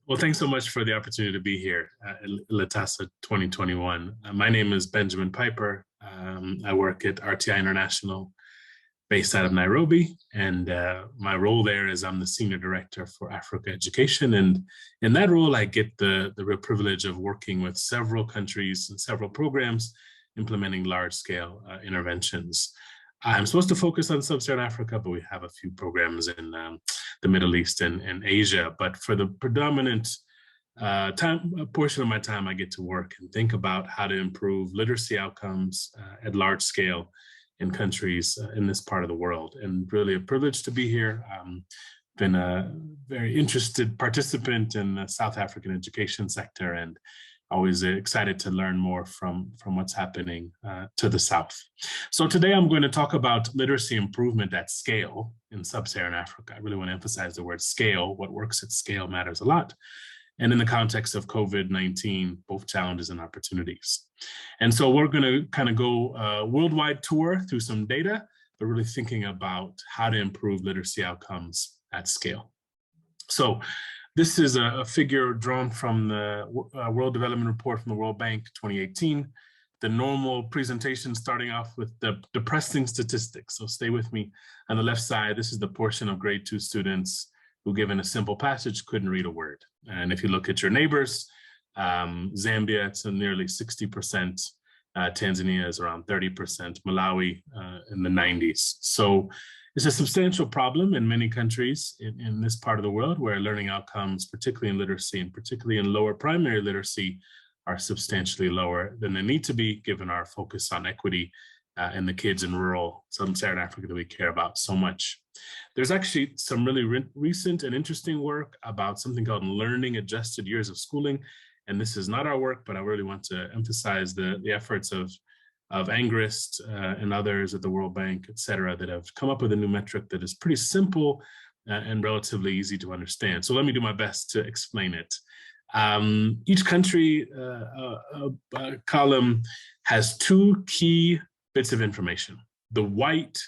Well, thanks so much for the opportunity to be here at LATASA 2021. My name is Benjamin Piper. I work at RTI International based out of Nairobi, and my role there is I'm the Senior Director for Africa Education. And in that role, I get the real privilege of working with several countries and several programs implementing large-scale interventions. I'm supposed to focus on Sub-Saharan Africa, but we have a few programs in the Middle East and Asia. But for the predominant portion of my time, I get to work and think about how to improve literacy outcomes at large scale in countries in this part of the world. And really a privilege to be here. Been a very interested participant in the South African education sector, and always excited to learn more from what's happening to the South. So today I'm going to talk about literacy improvement at scale in Sub-Saharan Africa. I really want to emphasize the word scale. What works at scale matters a lot. And in the context of COVID-19, both challenges and opportunities. And so we're going to kind of go worldwide tour through some data, but really thinking about how to improve literacy outcomes at scale. So this is a figure drawn from the World Development Report from the World Bank 2018. The normal presentation starting off with the depressing statistics. So stay with me. On the left side, this is the portion of grade 2 students who, given a simple passage, couldn't read a word. And if you look at your neighbors, Zambia, it's nearly 60%. Tanzania is around 30%. Malawi in the 90s. So it's a substantial problem in many countries in this part of the world where learning outcomes, particularly in literacy and particularly in lower primary literacy, are substantially lower than they need to be given our focus on equity and the kids in rural Sub-Saharan Africa that we care about so much. There's actually some really recent and interesting work about something called learning adjusted years of schooling. And this is not our work, but I really want to emphasize the efforts of Angrist and others at the World Bank, et cetera, that have come up with a new metric that is pretty simple and relatively easy to understand. So let me do my best to explain it. Each country column has two key bits of information. The white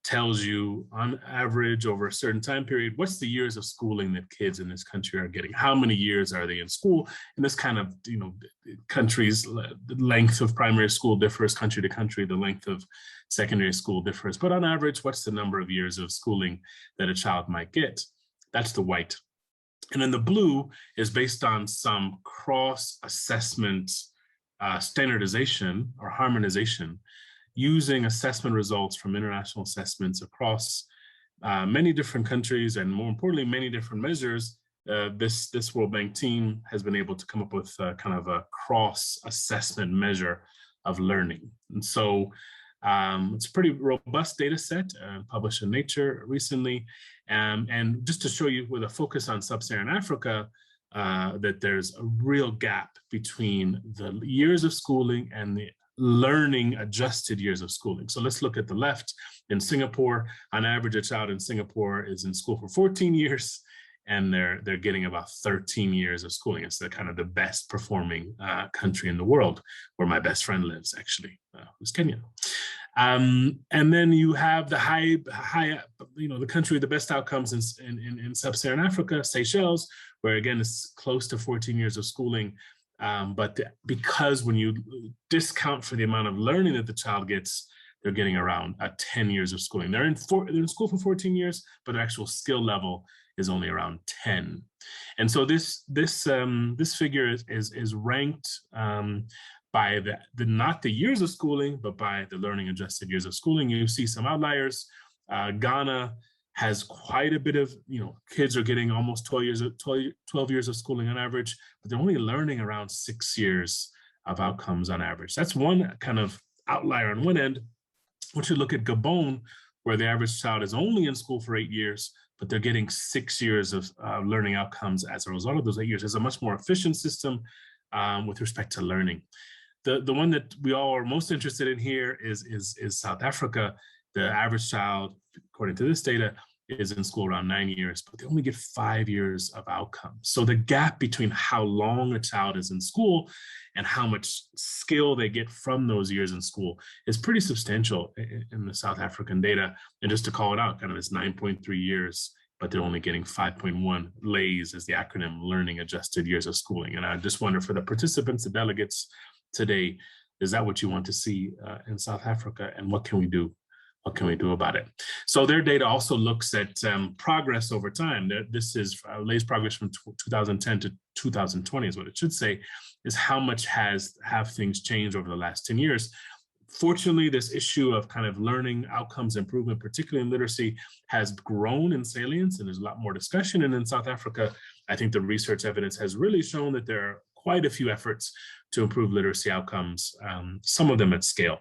tells you on average over a certain time period, what's the years of schooling that kids in this country are getting? How many years are they in school? And this kind of, countries, the length of primary school differs country to country, the length of secondary school differs. But on average, what's the number of years of schooling that a child might get? That's the white. And then the blue is based on some cross-assessment standardization or harmonization using assessment results from international assessments across many different countries, and more importantly, many different measures. This World Bank team has been able to come up with kind of a cross-assessment measure of learning. And so it's a pretty robust data set published in Nature recently. And just to show you with a focus on Sub-Saharan Africa, that there's a real gap between the years of schooling and the learning adjusted years of schooling. So let's look at the left. In Singapore, on average, a child in Singapore is in school for 14 years, and they're getting about 13 years of schooling. It's the kind of the best performing country in the world, where my best friend lives, actually, who's Kenyan. And then you have the the country with the best outcomes in Sub-Saharan Africa, Seychelles, where again, it's close to 14 years of schooling. Because when you discount for the amount of learning that the child gets, they're getting around 10 years of schooling. They're in school for 14 years, but their actual skill level is only around 10. And so this figure is ranked by not the years of schooling, but by the learning adjusted years of schooling. You see some outliers. Ghana has quite a bit of, kids are getting almost 12 years of schooling on average, but they're only learning around 6 years of outcomes on average. That's one kind of outlier on one end. Once you look at Gabon, where the average child is only in school for 8 years, but they're getting 6 years of learning outcomes as a result of those 8 years. It's a much more efficient system with respect to learning. The one that we all are most interested in here is South Africa. The average child, according to this data, is in school around 9 years, but they only get 5 years of outcomes. So the gap between how long a child is in school and how much skill they get from those years in school is pretty substantial in the South African data. And just to call it out, kind of it's 9.3 years but they're only getting 5.1 LAYS as the acronym, Learning Adjusted Years of Schooling. And I just wonder, for the participants, the delegates today, is that what you want to see in South Africa, and what can we do? What can we do about it? So their data also looks at progress over time. This is LAYS progress from 2010 to 2020 is what it should say, is how much have things changed over the last 10 years. Fortunately, this issue of kind of learning outcomes improvement, particularly in literacy, has grown in salience, and there's a lot more discussion. And in South Africa, I think the research evidence has really shown that there are quite a few efforts to improve literacy outcomes, some of them at scale.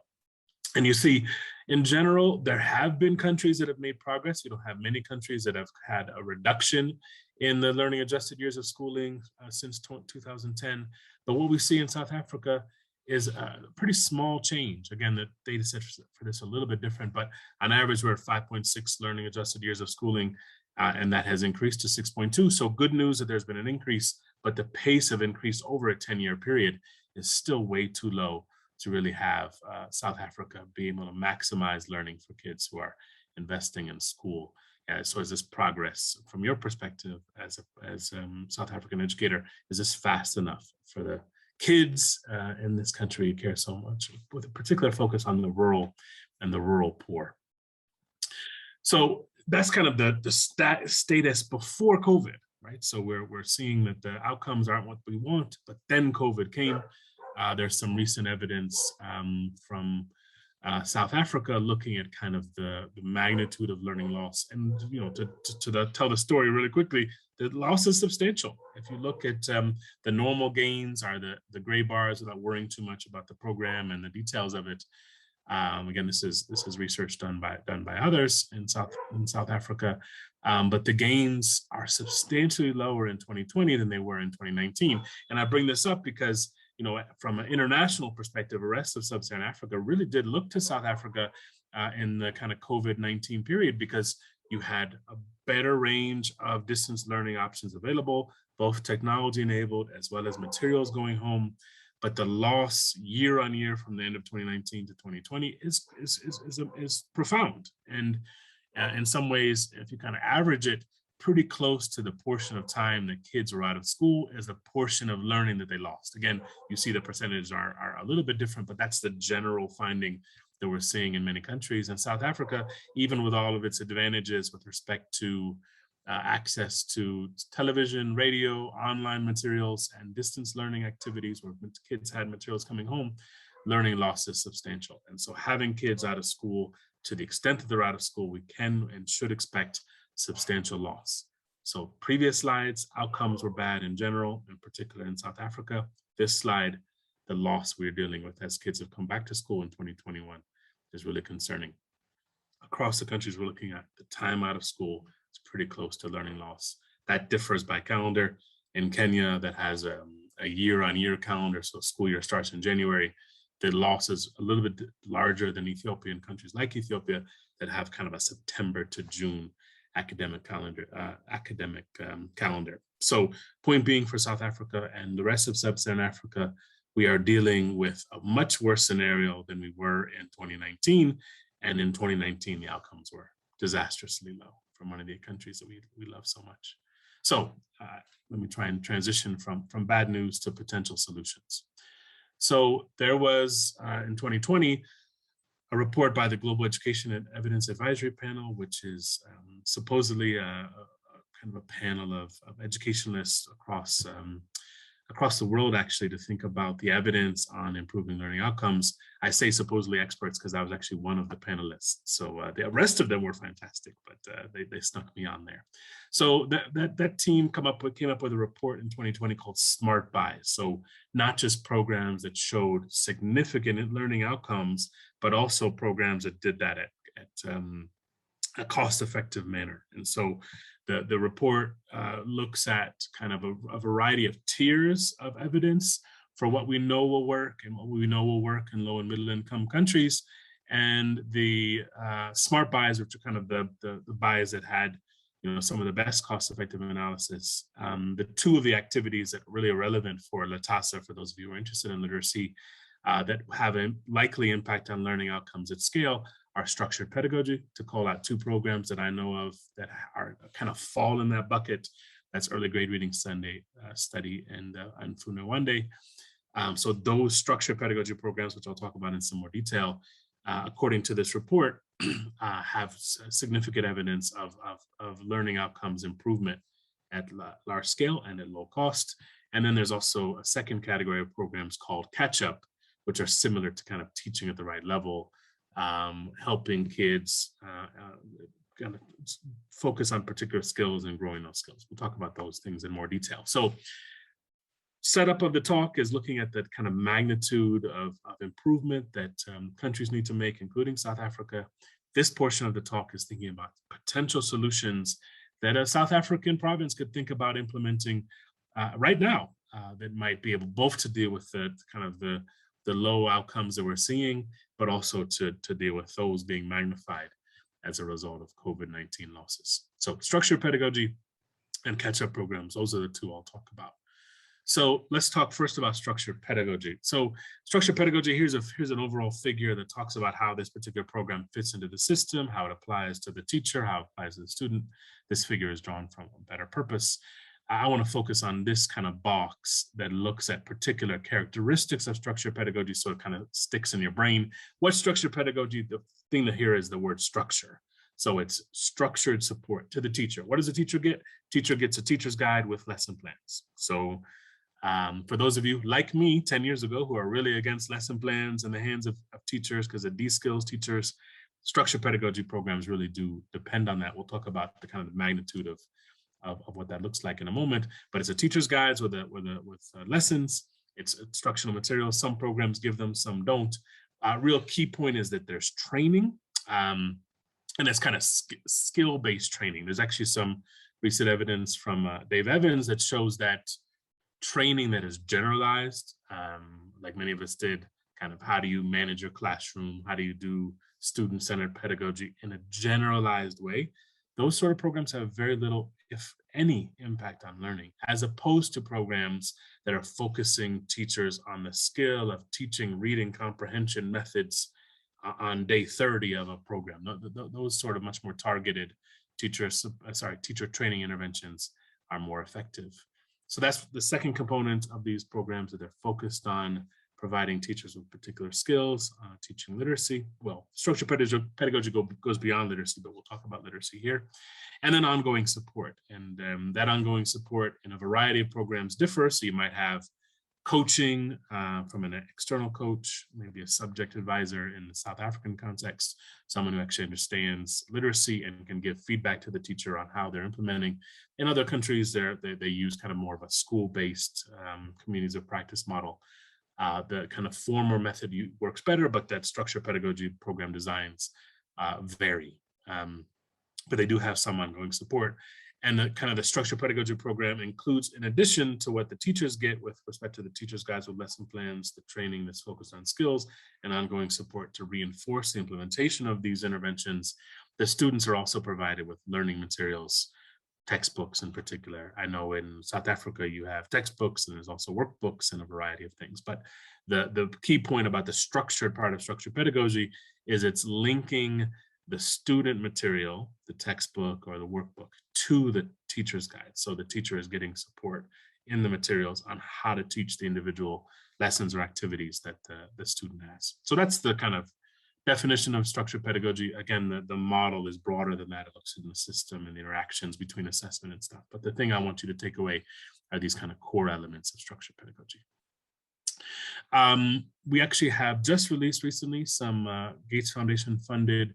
And you see, in general, there have been countries that have made progress. You don't have many countries that have had a reduction in the learning adjusted years of schooling since 2010. But what we see in South Africa is a pretty small change. Again, the data set for this a little bit different, but on average, we're at 5.6 learning adjusted years of schooling, and that has increased to 6.2. So good news that there's been an increase, but the pace of increase over a 10-year period is still way too low to really have South Africa be able to maximize learning for kids who are investing in school. So is this progress, from your perspective as South African educator, is this fast enough for the kids in this country you care so much, with a particular focus on the rural and the rural poor? So that's kind of the status before COVID, right? So we're seeing that the outcomes aren't what we want, but then COVID came. There's some recent evidence from South Africa looking at kind of the magnitude of learning loss. And, you know, to tell the story really quickly, the loss is substantial. If you look at the normal gains are the gray bars, without worrying too much about the program and the details of it. Again, this is research done by others in South Africa, but the gains are substantially lower in 2020 than they were in 2019. And I bring this up because, you know, from an international perspective, the rest of Sub-Saharan Africa really did look to South Africa in the kind of COVID-19 period, because you had a better range of distance learning options available, both technology enabled as well as materials going home. But the loss year on year from the end of 2019 to 2020 is profound. And in some ways, if you kind of average it, pretty close to the portion of time that kids were out of school is the portion of learning that they lost. Again, you see the percentages are a little bit different, but that's the general finding that we're seeing in many countries. And South Africa, even with all of its advantages with respect to access to television, radio, online materials, and distance learning activities where kids had materials coming home, learning loss is substantial. And so having kids out of school, to the extent that they're out of school, we can and should expect substantial loss. So previous slides, outcomes were bad in general, in particular in South Africa. This slide, the loss we're dealing with as kids have come back to school in 2021 is really concerning. Across the countries we're looking at, the time out of school is pretty close to learning loss. That differs by calendar. In Kenya, that has a year-on-year calendar, so school year starts in January. The loss is a little bit larger than Ethiopian countries like Ethiopia that have kind of a September to June academic calendar. So point being, for South Africa and the rest of Sub-Saharan Africa, we are dealing with a much worse scenario than we were in 2019. And in 2019, the outcomes were disastrously low from one of the countries that we love so much. So let me try and transition from bad news to potential solutions. So there was, in 2020, a report by the Global Education and Evidence Advisory Panel, which is supposedly a kind of a panel of educationalists across the world, actually, to think about the evidence on improving learning outcomes. I say supposedly experts because I was actually one of the panelists. So the rest of them were fantastic, but they snuck me on there. So that team came up with a report in 2020 called Smart Buys. So not just programs that showed significant learning outcomes, but also programs that did that at a cost-effective manner. And so the report looks at kind of a variety of tiers of evidence for what we know will work and what we know will work in low and middle income countries. And the smart buys, which are kind of the buys that had, you know, some of the best cost-effective analysis. The two of the activities that really are relevant for LATASA, for those of you who are interested in literacy, that have a likely impact on learning outcomes at scale, are structured pedagogy, to call out two programs that I know of that are kind of fall in that bucket. That's early grade reading Sunday study and Funawande. So those structured pedagogy programs, which I'll talk about in some more detail, according to this report, have significant evidence of learning outcomes improvement at large scale and at low cost. And then there's also a second category of programs called catch-up, which are similar to kind of teaching at the right level, helping kids kind of focus on particular skills and growing those skills. We'll talk about those things in more detail. So setup of the talk is looking at the kind of magnitude of improvement that countries need to make, including South Africa. This portion of the talk is thinking about potential solutions that a South African province could think about implementing right now that might be able both to deal with the kind of the low outcomes that we're seeing, but also to deal with those being magnified as a result of COVID-19 losses. So structured pedagogy and catch-up programs, those are the two I'll talk about. So let's talk first about structured pedagogy. So structured pedagogy, here's an overall figure that talks about how this particular program fits into the system, how it applies to the teacher, how it applies to the student. This figure is drawn from A Better Purpose. I want to focus on this kind of box that looks at particular characteristics of structured pedagogy, so it kind of sticks in your brain. What's structured pedagogy? The thing to hear is the word structure. So it's structured support to the teacher. What does the teacher get? Teacher gets a teacher's guide with lesson plans. So for those of you like me 10 years ago who are really against lesson plans in the hands of teachers because of de-skills teachers, structured pedagogy programs really do depend on that. We'll talk about the kind of magnitude of what that looks like in a moment, but it's a teacher's guides with lessons. It's instructional materials. Some programs give them, some don't. Real key point is that there's training, and it's kind of skill-based training. There's actually some recent evidence from Dave Evans that shows that training that is generalized, like many of us did, kind of how do you manage your classroom, how do you do student-centered pedagogy in a generalized way, those sort of programs have very little, if any, impact on learning, as opposed to programs that are focusing teachers on the skill of teaching reading comprehension methods on day 30 of a program. Those sort of much more targeted teacher training interventions are more effective. So that's the second component of these programs, that they're focused on providing teachers with particular skills, teaching literacy. Well, structured pedagogy goes beyond literacy, but we'll talk about literacy here. And then ongoing support. And that ongoing support in a variety of programs differs. So you might have coaching from an external coach, maybe a subject advisor in the South African context, someone who actually understands literacy and can give feedback to the teacher on how they're implementing. In other countries, they use kind of more of a school-based communities of practice model. The kind of former method works better, but that structured pedagogy program designs vary. But they do have some ongoing support. And the kind of the structured pedagogy program includes, in addition to what the teachers get with respect to the teacher's guides with lesson plans, the training that's focused on skills, and ongoing support to reinforce the implementation of these interventions, the students are also provided with learning materials, textbooks in particular. I know in South Africa, you have textbooks and there's also workbooks and a variety of things. But the key point about the structured part of structured pedagogy is it's linking the student material, the textbook or the workbook, to the teacher's guide. So the teacher is getting support in the materials on how to teach the individual lessons or activities that the student has. So that's the kind of definition of structured pedagogy. Again, the model is broader than that. It looks in the system and the interactions between assessment and stuff. But the thing I want you to take away are these kind of core elements of structured pedagogy. We actually have just released recently some Gates Foundation funded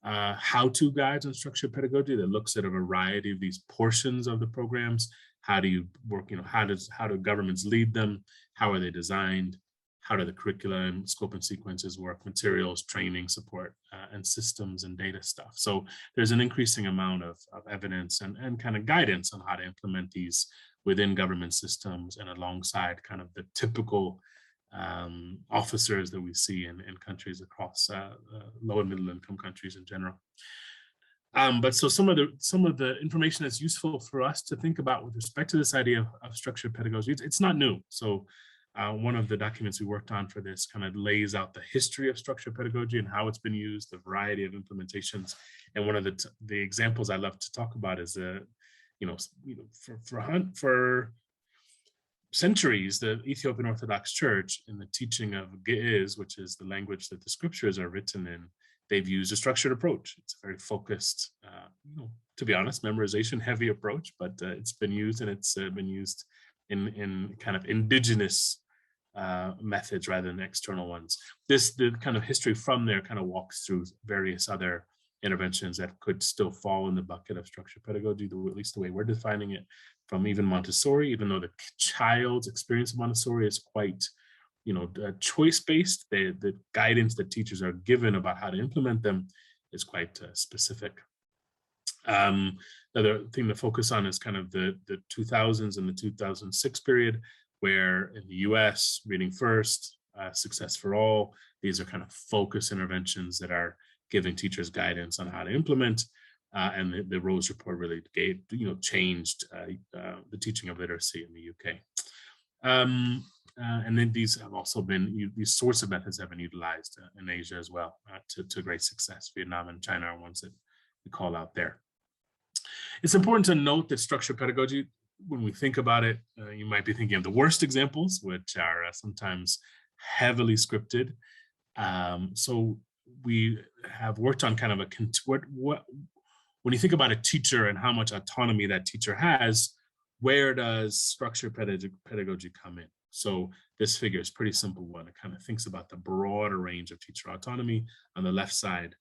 how-to guides on structured pedagogy that looks at a variety of these portions of the programs. How do you work, how do governments lead them? How are they designed? How do the curriculum, scope and sequences work, materials, training, support, and systems and data stuff. So there's an increasing amount of evidence and kind of guidance on how to implement these within government systems and alongside kind of the typical officers that we see in countries across low and middle income countries in general. But so some of the information that's useful for us to think about with respect to this idea of structured pedagogy, it's not new. So One of the documents we worked on for this kind of lays out the history of structured pedagogy and how it's been used, the variety of implementations. And one of the examples I love to talk about is for centuries, the Ethiopian Orthodox Church, in the teaching of Ge'ez, which is the language that the scriptures are written in, they've used a structured approach. It's a very focused, to be honest, memorization heavy approach, but it's been used, and it's been used in kind of indigenous methods rather than external ones. The kind of history from there kind of walks through various other interventions that could still fall in the bucket of structured pedagogy, at least the way we're defining it, from even Montessori, even though the child's experience of Montessori is quite, choice-based. The guidance that teachers are given about how to implement them is quite specific. Another thing to focus on is kind of the 2000s and the 2006 period, where in the US, Reading First, Success for All, these are kind of focus interventions that are giving teachers guidance on how to implement. And the Rose Report really changed the teaching of literacy in the UK. And then these have also been, these sorts of methods have been utilized in Asia as well to great success. Vietnam and China are ones that we call out there. It's important to note that structured pedagogy, when we think about it, you might be thinking of the worst examples, which are sometimes heavily scripted. So we have worked on kind of when you think about a teacher and how much autonomy that teacher has, where does structured pedagogy come in? So this figure is a pretty simple one. It kind of thinks about the broader range of teacher autonomy. On the left side,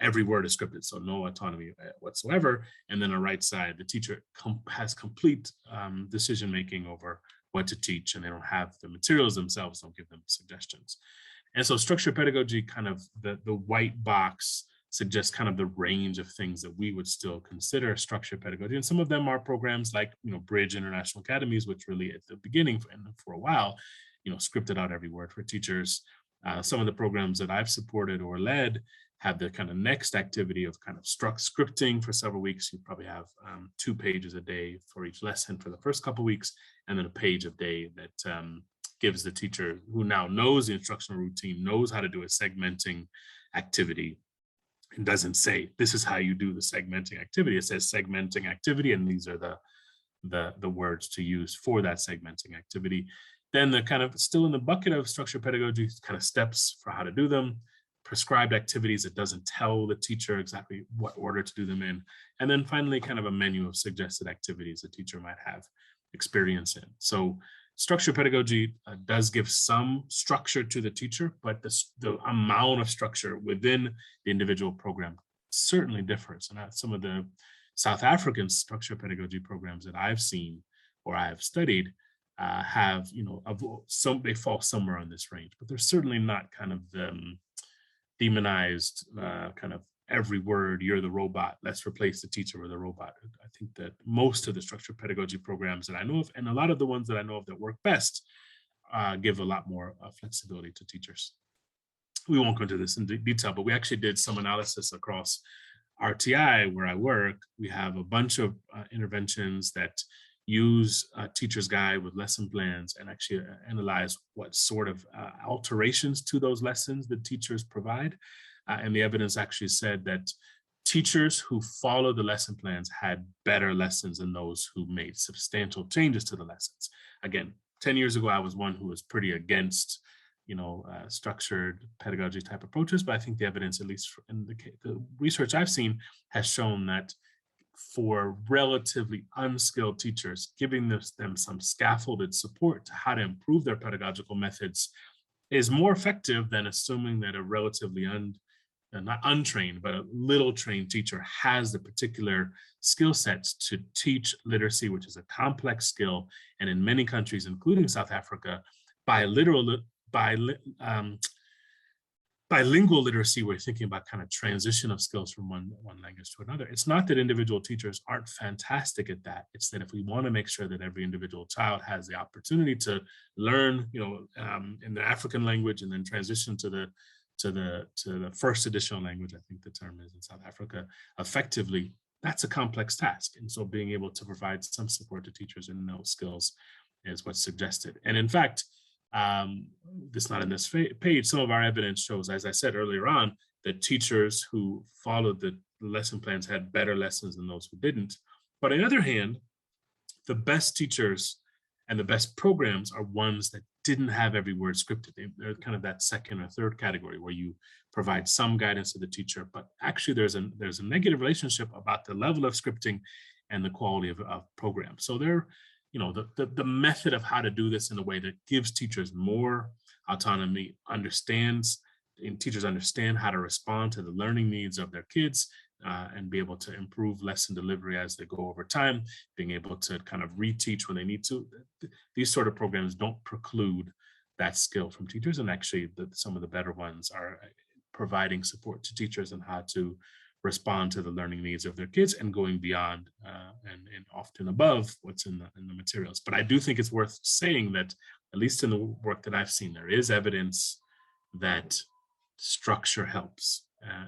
every word is scripted, so no autonomy whatsoever. And then on the right side, the teacher has complete decision-making over what to teach, and they don't have the materials themselves, don't give them suggestions. And so structured pedagogy, kind of the white box, suggests kind of the range of things that we would still consider structured pedagogy. And some of them are programs like, Bridge International Academies, which really at the beginning and for a while, scripted out every word for teachers. Some of the programs that I've supported or led have the kind of next activity of kind of scripting for several weeks. You probably have 2 pages a day for each lesson for the first couple of weeks, and then a page a day that gives the teacher, who now knows the instructional routine, knows how to do a segmenting activity. It doesn't say, this is how you do the segmenting activity. It says segmenting activity, and these are the words to use for that segmenting activity. Then the kind of still in the bucket of structured pedagogy, kind of steps for how to do them, prescribed activities that doesn't tell the teacher exactly what order to do them in. And then finally, kind of a menu of suggested activities the teacher might have experience in. So structured pedagogy does give some structure to the teacher, but the amount of structure within the individual program certainly differs. And some of the South African structured pedagogy programs that I've seen or I've studied have, they fall somewhere on this range, but they're certainly not kind of demonized, kind of every word, you're the robot, let's replace the teacher with a robot. I think that most of the structured pedagogy programs that I know of, and a lot of the ones that I know of that work best, give a lot more flexibility to teachers. We won't go into this in detail, but we actually did some analysis across RTI, where I work. We have a bunch of interventions that use a teacher's guide with lesson plans and actually analyze what sort of alterations to those lessons the teachers provide. And the evidence actually said that teachers who followed the lesson plans had better lessons than those who made substantial changes to the lessons. Again, 10 years ago, I was one who was pretty against, structured pedagogy type approaches, but I think the evidence, at least in the research I've seen, has shown that for relatively unskilled teachers, giving them some scaffolded support to how to improve their pedagogical methods is more effective than assuming that a relatively not untrained, but a little trained teacher has the particular skill sets to teach literacy, which is a complex skill. And in many countries, including South Africa, bilingual literacy, we're thinking about kind of transition of skills from one language to another. It's not that individual teachers aren't fantastic at that. It's that if we want to make sure that every individual child has the opportunity to learn, in the African language and then transition to the first additional language, I think the term is in South Africa, effectively, that's a complex task. And so being able to provide some support to teachers in those skills is what's suggested. And in fact, this not in this page, some of our evidence shows, as I said earlier on, that teachers who followed the lesson plans had better lessons than those who didn't. But on the other hand, the best teachers and the best programs are ones that didn't have every word scripted. They're kind of that second or third category where you provide some guidance to the teacher, but actually there's a negative relationship about the level of scripting and the quality of programs. So they're, the method of how to do this in a way that gives teachers more autonomy, teachers understand how to respond to the learning needs of their kids, and be able to improve lesson delivery as they go over time, being able to kind of reteach when they need to. These sort of programs don't preclude that skill from teachers, and actually some of the better ones are providing support to teachers on how to respond to the learning needs of their kids and going beyond and often above what's in the materials. But I do think it's worth saying that, at least in the work that I've seen, there is evidence that structure helps.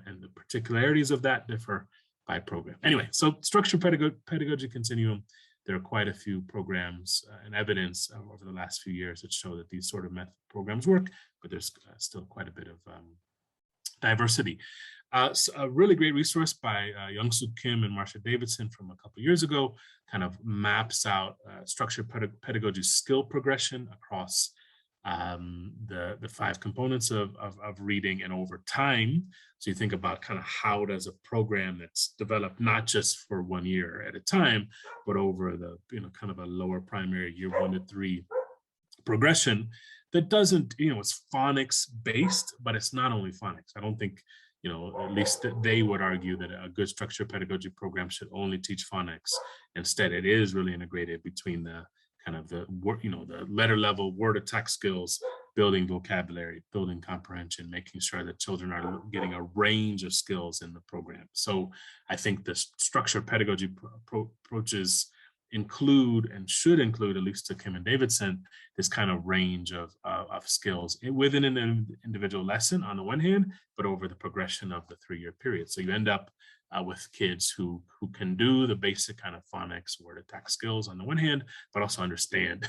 And the particularities of that differ by program. Anyway, so structured pedagogy continuum, there are quite a few programs and evidence over the last few years that show that these sort of method programs work, but there's still quite a bit of diversity. So a really great resource by Young-Soo Kim and Marsha Davidson from a couple of years ago kind of maps out structured pedagogy skill progression across the 5 components of reading and over time. So you think about kind of how does a program that's developed not just for 1 year at a time, but over the kind of a lower primary year 1 to 3 progression that doesn't, it's phonics based, but it's not only phonics. I don't think, at least they would argue that a good structured pedagogy program should only teach phonics. Instead, it is really integrated between the kind of the letter level word attack skills, building vocabulary, building comprehension, making sure that children are getting a range of skills in the program. So I think the structured pedagogy approaches include and should include, at least to Kim and Davidson, this kind of range of skills within an individual lesson on the one hand, but over the progression of the 3-year period. So you end up with kids who can do the basic kind of phonics, word attack skills on the one hand, but also understand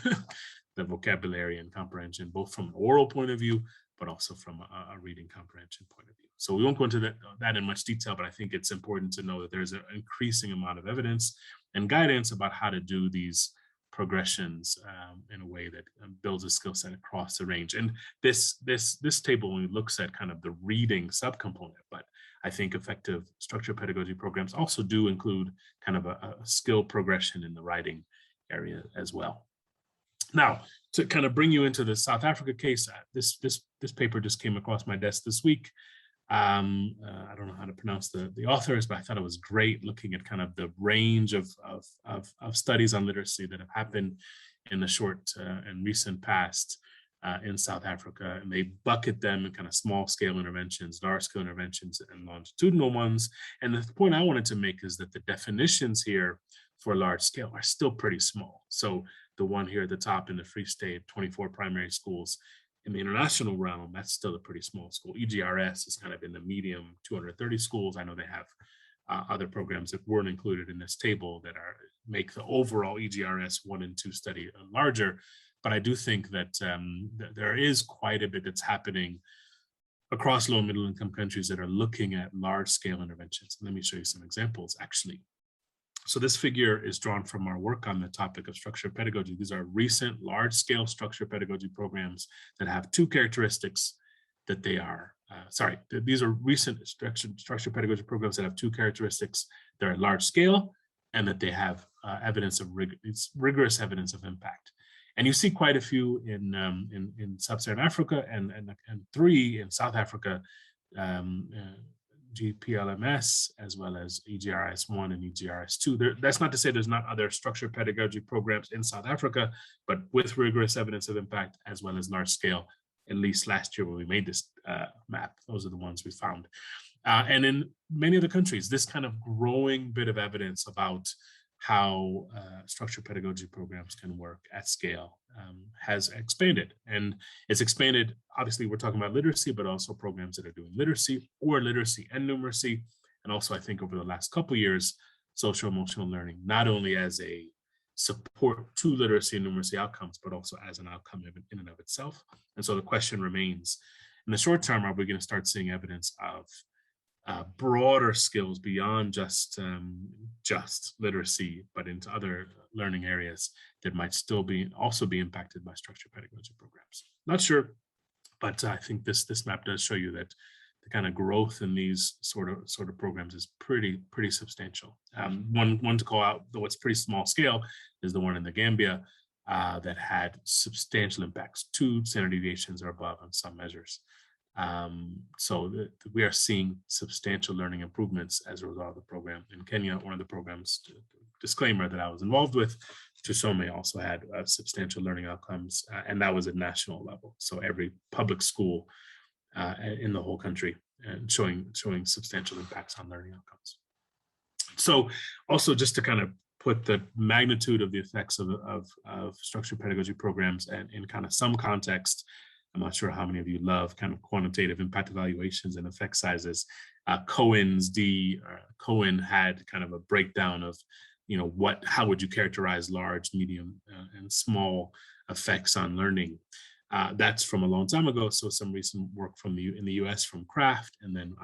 the vocabulary and comprehension, both from an oral point of view, but also from a reading comprehension point of view. So we won't go into that in much detail, but I think it's important to know that there's an increasing amount of evidence and guidance about how to do these progressions in a way that builds a skill set across the range. And this table only looks at kind of the reading subcomponent, but I think effective structured pedagogy programs also do include kind of a skill progression in the writing area as well. Now, to kind of bring you into the South Africa case, this paper just came across my desk this week. I don't know how to pronounce the authors, but I thought it was great looking at kind of the range of studies on literacy that have happened in the short and recent past in South Africa. And they bucket them in kind of small scale interventions, large scale interventions, and longitudinal ones. And the point I wanted to make is that the definitions here for large scale are still pretty small. So the one here at the top in the Free State, 24 primary schools. In the international realm, that's still a pretty small school. EGRS is kind of in the medium, 230 schools. I know they have other programs that weren't included in this table that make the overall EGRS 1 and 2 study larger. But I do think that there is quite a bit that's happening across low and middle income countries that are looking at large scale interventions. Let me show you some examples, actually. So this figure is drawn from our work on the topic of structured pedagogy. These are recent large-scale structured pedagogy programs that have 2 characteristics that they are, these are recent structured pedagogy programs that have 2 characteristics. They're large scale and that they have evidence of rigorous evidence of impact. And you see quite a few in Sub-Saharan Africa and 3 in South Africa, GPLMS, as well as EGRS 1 and EGRS 2. That's not to say there's not other structured pedagogy programs in South Africa, but with rigorous evidence of impact as well as large scale, at least last year when we made this map, those are the ones we found. And in many of the countries, this kind of growing bit of evidence about how structured pedagogy programs can work at scale has expanded. And it's expanded, obviously we're talking about literacy, but also programs that are doing literacy or literacy and numeracy. And also I think over the last couple of years, social emotional learning, not only as a support to literacy and numeracy outcomes, but also as an outcome in and of itself. And so the question remains, in the short term, are we going to start seeing evidence of broader skills beyond just literacy, but into other learning areas that might still also be impacted by structured pedagogy programs? Not sure, but I think this map does show you that the kind of growth in these sort of programs is pretty substantial. One to call out, though it's pretty small scale, is the one in the Gambia that had substantial impacts, 2 standard deviations or above on some measures. So we are seeing substantial learning improvements as a result of the program. In Kenya, one of the programs, disclaimer, that I was involved with, Tusome, also had substantial learning outcomes, and that was at national level. So every public school in the whole country, and showing substantial impacts on learning outcomes. So also, just to kind of put the magnitude of the effects of structured pedagogy programs and in kind of some context, I'm not sure how many of you love kind of quantitative impact evaluations and effect sizes. Cohen had kind of a breakdown of, how would you characterize large, medium, and small effects on learning. That's from a long time ago. So some recent work in the US from Kraft, and then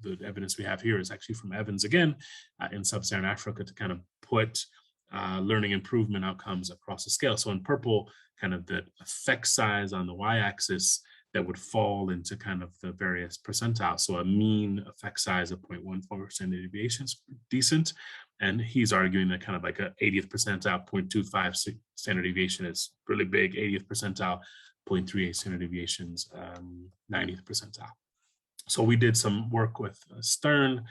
the evidence we have here is actually from Evans again in Sub-Saharan Africa, to kind of put learning improvement outcomes across the scale. So in purple, kind of the effect size on the y-axis that would fall into kind of the various percentiles. So a mean effect size of 0.14 standard deviation is decent. And he's arguing that kind of like a 80th percentile, 0.25 standard deviation is really big, 80th percentile, 0.38 standard deviations, 90th percentile. So we did some work with Stern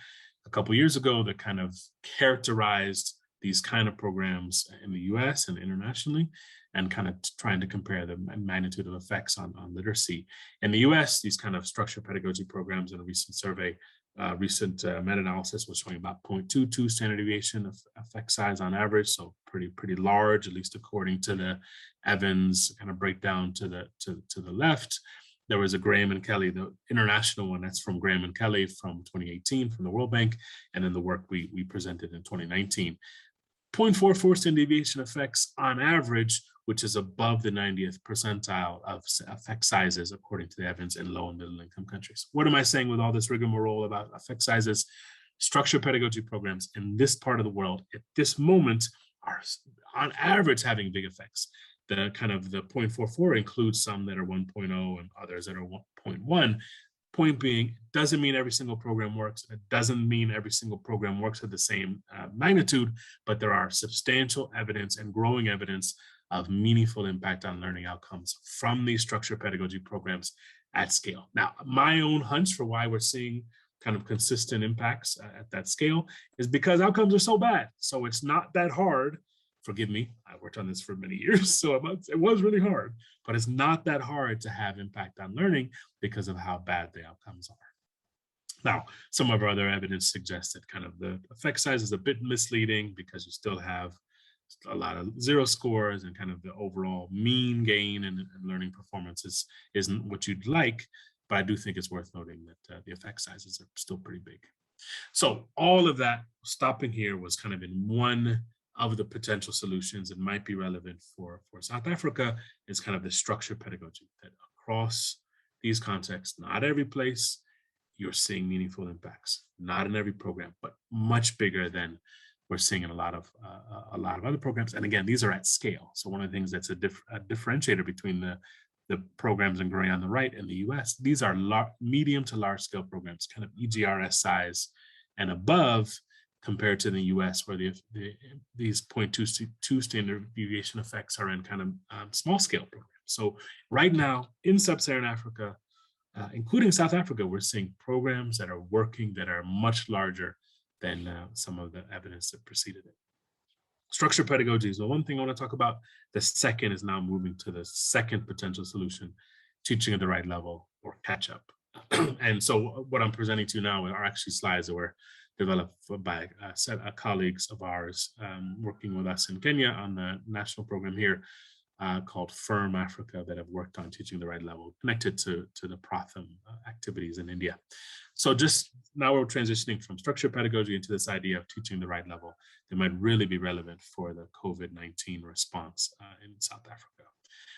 a couple years ago that kind of characterized these kind of programs in the US and internationally, and kind of trying to compare the magnitude of effects on literacy. In the US, these kind of structured pedagogy programs, in a recent survey, recent meta-analysis was showing about 0.22 standard deviation of effect size on average, so pretty large, at least according to the Evans kind of breakdown to the left. There was a Graham and Kelly, the international one, that's from Graham and Kelly from 2018 from the World Bank, and then the work we presented in 2019. 0.44 standard deviation effects on average, which is above the 90th percentile of effect sizes, according to the Evans, in low and middle income countries. What am I saying with all this rigmarole about effect sizes? Structured pedagogy programs in this part of the world at this moment are on average having big effects. The kind of the 0.44 includes some that are 1.0 and others that are 1.1. Point being, doesn't mean every single program works. It doesn't mean every single program works at the same magnitude, but there are substantial evidence and growing evidence of meaningful impact on learning outcomes from these structured pedagogy programs at scale. Now, my own hunch for why we're seeing kind of consistent impacts at that scale is because outcomes are so bad. So it's not that hard. Forgive me, I worked on this for many years, so it was really hard, but it's not that hard to have impact on learning because of how bad the outcomes are. Now, some of our other evidence suggests that kind of the effect size is a bit misleading because you still have a lot of zero scores, and kind of the overall mean gain in learning performance isn't what you'd like, but I do think it's worth noting that the effect sizes are still pretty big. So all of that, stopping here, was kind of in one of the potential solutions that might be relevant for South Africa, is kind of the structured pedagogy that across these contexts, not every place you're seeing meaningful impacts, not in every program, but much bigger than we're seeing in a lot of other programs. And again, these are at scale. So one of the things that's a differentiator between the programs in gray on the right and the US, these are medium to large scale programs, kind of EGRS size and above, compared to the US, where these 0.22 standard deviation effects are in kind of small scale programs. So right now in Sub-Saharan Africa, including South Africa, we're seeing programs that are working that are much larger than some of the evidence that preceded it. Structured pedagogy is the one thing I want to talk about. The second is now moving to the second potential solution, teaching at the right level, or catch up. And so what I'm presenting to you now are actually slides that were developed by a set of colleagues of ours working with us in Kenya on the national program here. called Firm Africa that have worked on teaching the right level, connected to the Pratham activities in India. So just now we're transitioning from structured pedagogy into this idea of teaching the right level that might really be relevant for the COVID-19 response in South Africa.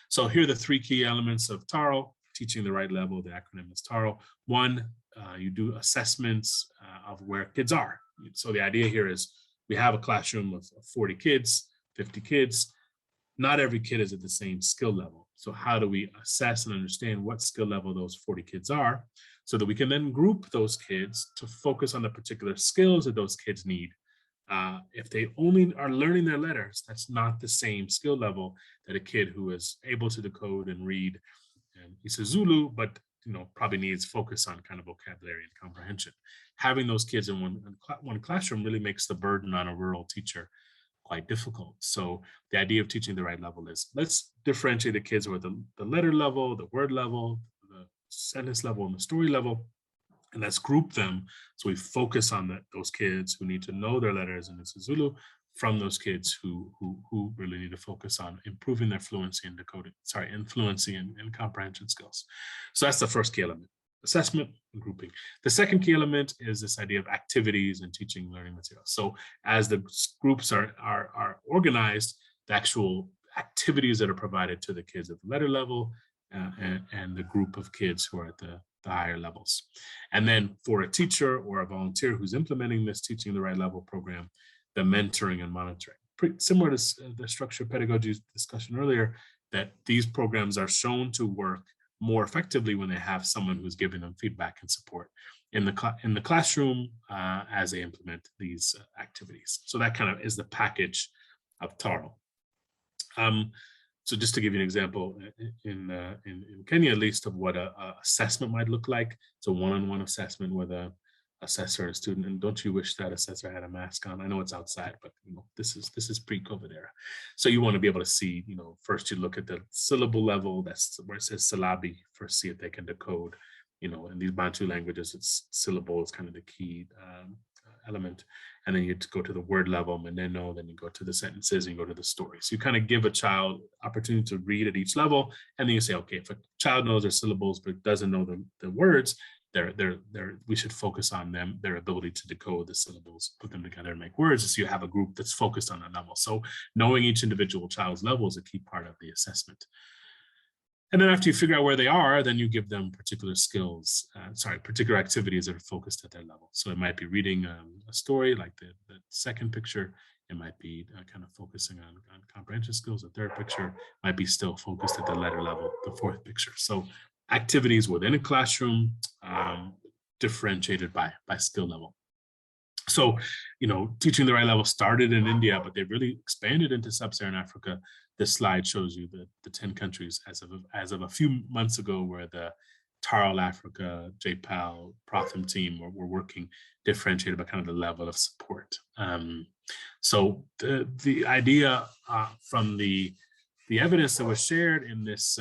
So here are the three key elements of TARO, teaching the right level. The acronym is TARO. One, you do assessments of where kids are. So the idea here is we have a classroom of 40 kids, 50 kids. Not every kid is at the same skill level. So how do we assess and understand what skill level those 40 kids are so that we can then group those kids to focus on the particular skills that those kids need. If they only are learning their letters, that's not the same skill level that a kid who is able to decode and read isiZulu, but probably needs focus on kind of vocabulary and comprehension. Having those kids in one classroom really makes the burden on a rural teacher quite difficult. So the idea of teaching the right level is let's differentiate the kids with the letter level, the word level, the sentence level, and the story level, and let's group them so we focus on those kids who need to know their letters in isiZulu from those kids who really need to focus on improving their fluency in decoding, fluency and comprehension skills. So that's the first key element, assessment and grouping. The second key element is this idea of activities and teaching learning materials. So as the groups are organized, the actual activities that are provided to the kids at the letter level and the group of kids who are at the higher levels. And then for a teacher or a volunteer who's implementing this teaching the right level program, the mentoring and monitoring. Pretty similar to the structured pedagogy discussion earlier, that these programs are shown to work more effectively when they have someone who's giving them feedback and support in the classroom as they implement these activities. So that kind of is the package of TARO. So just to give you an example, in Kenya, at least, of what a assessment might look like. It's a one-on-one assessment with a assessor and a student. And don't you wish that assessor had a mask on? I know it's outside, but this is pre-COVID era. So you want to be able to see, first you look at the syllable level. That's where it says syllabi. First, see if they can decode. In these Bantu languages, it's syllable is kind of the key element. And then you go to the word level, maneno, then you go to the sentences and you go to the story. So you kind of give a child opportunity to read at each level. And then you say, okay, if a child knows their syllables but doesn't know the words, we should focus on their ability to decode the syllables, put them together and make words, so you have a group that's focused on a level. So knowing each individual child's level is a key part of the assessment. And then after you figure out where they are, then you give them particular skills, particular activities that are focused at their level. So it might be reading a story like the second picture. It might be kind of focusing on comprehension skills. The third picture might be still focused at the letter level, the fourth picture. So activities within a classroom differentiated by skill level. So, teaching the right level started in India, but they've really expanded into Sub-Saharan Africa. This slide shows you the 10 countries as of a few months ago where the TARO Africa, JPAL, Pratham team were working differentiated by kind of the level of support. So the idea from the evidence that was shared in this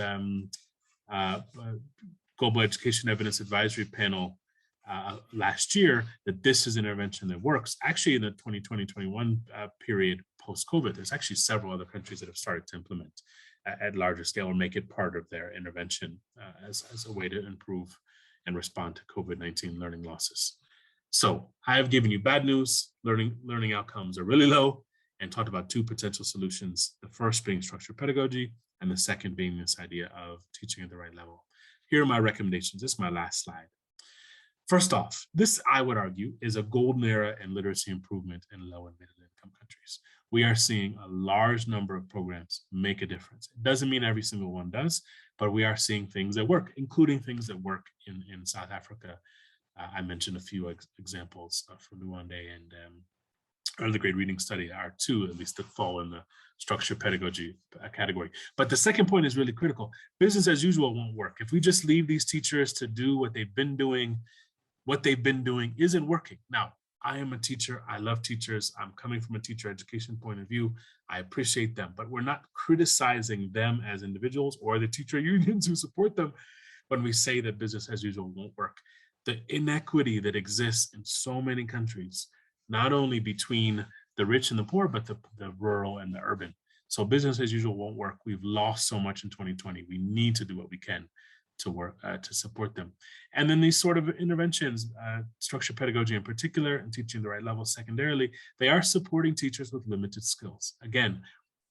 Global Education Evidence Advisory Panel last year, that this is an intervention that works. Actually, in the 2020-21 period post-COVID, there's actually several other countries that have started to implement at larger scale or make it part of their intervention as a way to improve and respond to COVID-19 learning losses. So I have given you bad news. Learning outcomes are really low, and talked about two potential solutions, the first being structured pedagogy, and the second being this idea of teaching at the right level. Here are my recommendations. This is my last slide. First off, this, I would argue, is a golden era in literacy improvement in low and middle income countries. We are seeing a large number of programs make a difference. It doesn't mean every single one does, but we are seeing things that work, including things that work in South Africa. I mentioned a few examples from Luande and early grade reading study are two, at least, that fall in the structured pedagogy category. But the second point is really critical. Business as usual won't work. If we just leave these teachers to do what they've been doing isn't working. Now, I am a teacher. I love teachers. I'm coming from a teacher education point of view. I appreciate them, but we're not criticizing them as individuals or the teacher unions who support them when we say that business as usual won't work. The inequity that exists in so many countries, not only between the rich and the poor, but the rural and the urban. So business as usual won't work. We've lost so much in 2020. We need to do what we can to work to support them. And then these sort of interventions, structured pedagogy in particular, and teaching the right level secondarily, they are supporting teachers with limited skills. Again,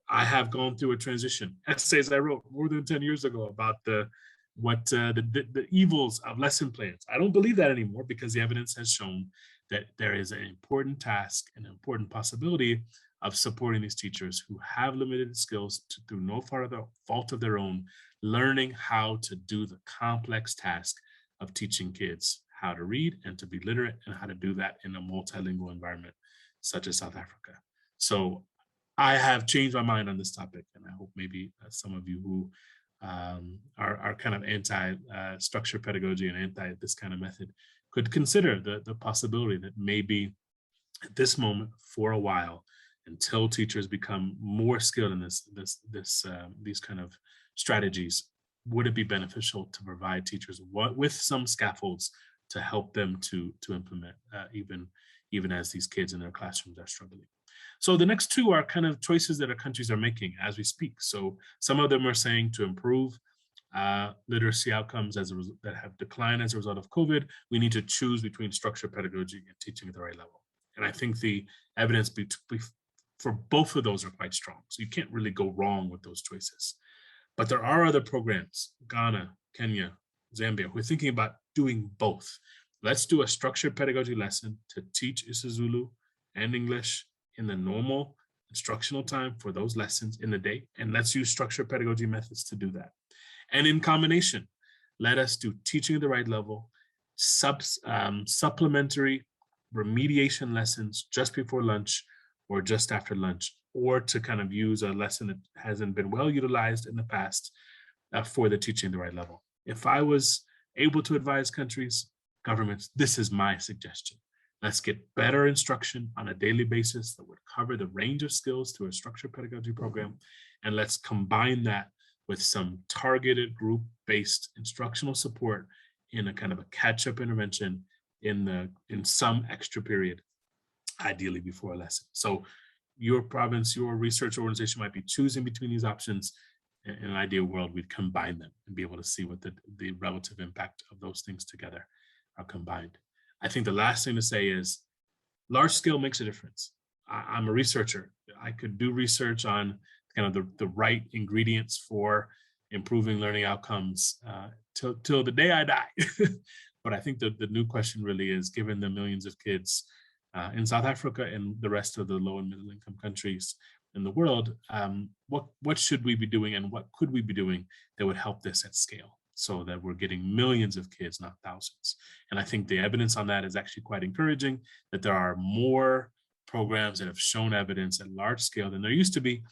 I have gone through a transition. Essays I wrote more than 10 years ago about the evils of lesson plans. I don't believe that anymore because the evidence has shown that there is an important task, an important possibility of supporting these teachers who have limited skills through no fault of their own, learning how to do the complex task of teaching kids how to read and to be literate, and how to do that in a multilingual environment such as South Africa. So I have changed my mind on this topic, and I hope maybe some of you who are kind of anti-structured pedagogy and anti this kind of method could consider the possibility that maybe at this moment, for a while, until teachers become more skilled in these kind of strategies, would it be beneficial to provide teachers with some scaffolds to help them to implement even as these kids in their classrooms are struggling. So the next two are kind of choices that our countries are making as we speak. So some of them are saying to improve literacy outcomes that have declined as a result of COVID, we need to choose between structured pedagogy and teaching at the right level. And I think the evidence for both of those are quite strong. So you can't really go wrong with those choices. But there are other programs, Ghana, Kenya, Zambia, who are thinking about doing both. Let's do a structured pedagogy lesson to teach isiZulu and English in the normal instructional time for those lessons in the day. And let's use structured pedagogy methods to do that. And in combination, let us do teaching at the right level, supplementary remediation lessons just before lunch or just after lunch, or to kind of use a lesson that hasn't been well utilized in the past for the teaching at the right level. If I was able to advise countries, governments, this is my suggestion. Let's get better instruction on a daily basis that would cover the range of skills through a structured pedagogy program. And let's combine that with some targeted group-based instructional support in a kind of a catch-up intervention in some extra period, ideally before a lesson. So your province, your research organization might be choosing between these options. In an ideal world, we'd combine them and be able to see what the relative impact of those things together are combined. I think the last thing to say is large scale makes a difference. I'm a researcher. I could do research on kind of the right ingredients for improving learning outcomes till the day I die. But I think the new question really is, given the millions of kids in South Africa and the rest of the low and middle income countries in the world, what should we be doing and what could we be doing that would help this at scale so that we're getting millions of kids, not thousands? And I think the evidence on that is actually quite encouraging, that there are more programs that have shown evidence at large scale than there used to be,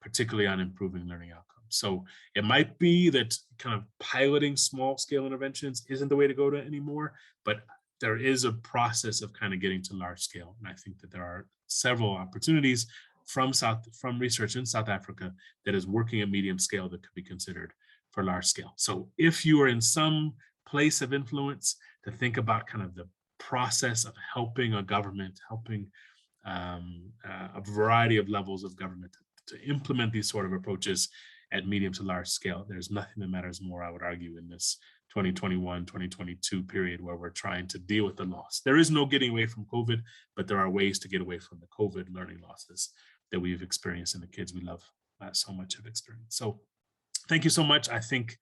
particularly on improving learning outcomes. So it might be that kind of piloting small scale interventions isn't the way to go anymore, but there is a process of kind of getting to large scale. And I think that there are several opportunities from research in South Africa that is working at medium scale that could be considered for large scale. So if you are in some place of influence, to think about kind of the process of helping a government, helping a variety of levels of government to implement these sort of approaches at medium to large scale. There's nothing that matters more, I would argue, in this 2021, 2022 period where we're trying to deal with the loss. There is no getting away from COVID, but there are ways to get away from the COVID learning losses that we've experienced and the kids we love so much have experienced. So thank you so much. I think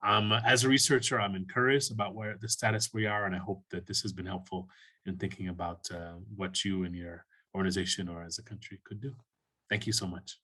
as a researcher, I'm encouraged about where the status we are, and I hope that this has been helpful in thinking about what you and your organization or as a country could do. Thank you so much.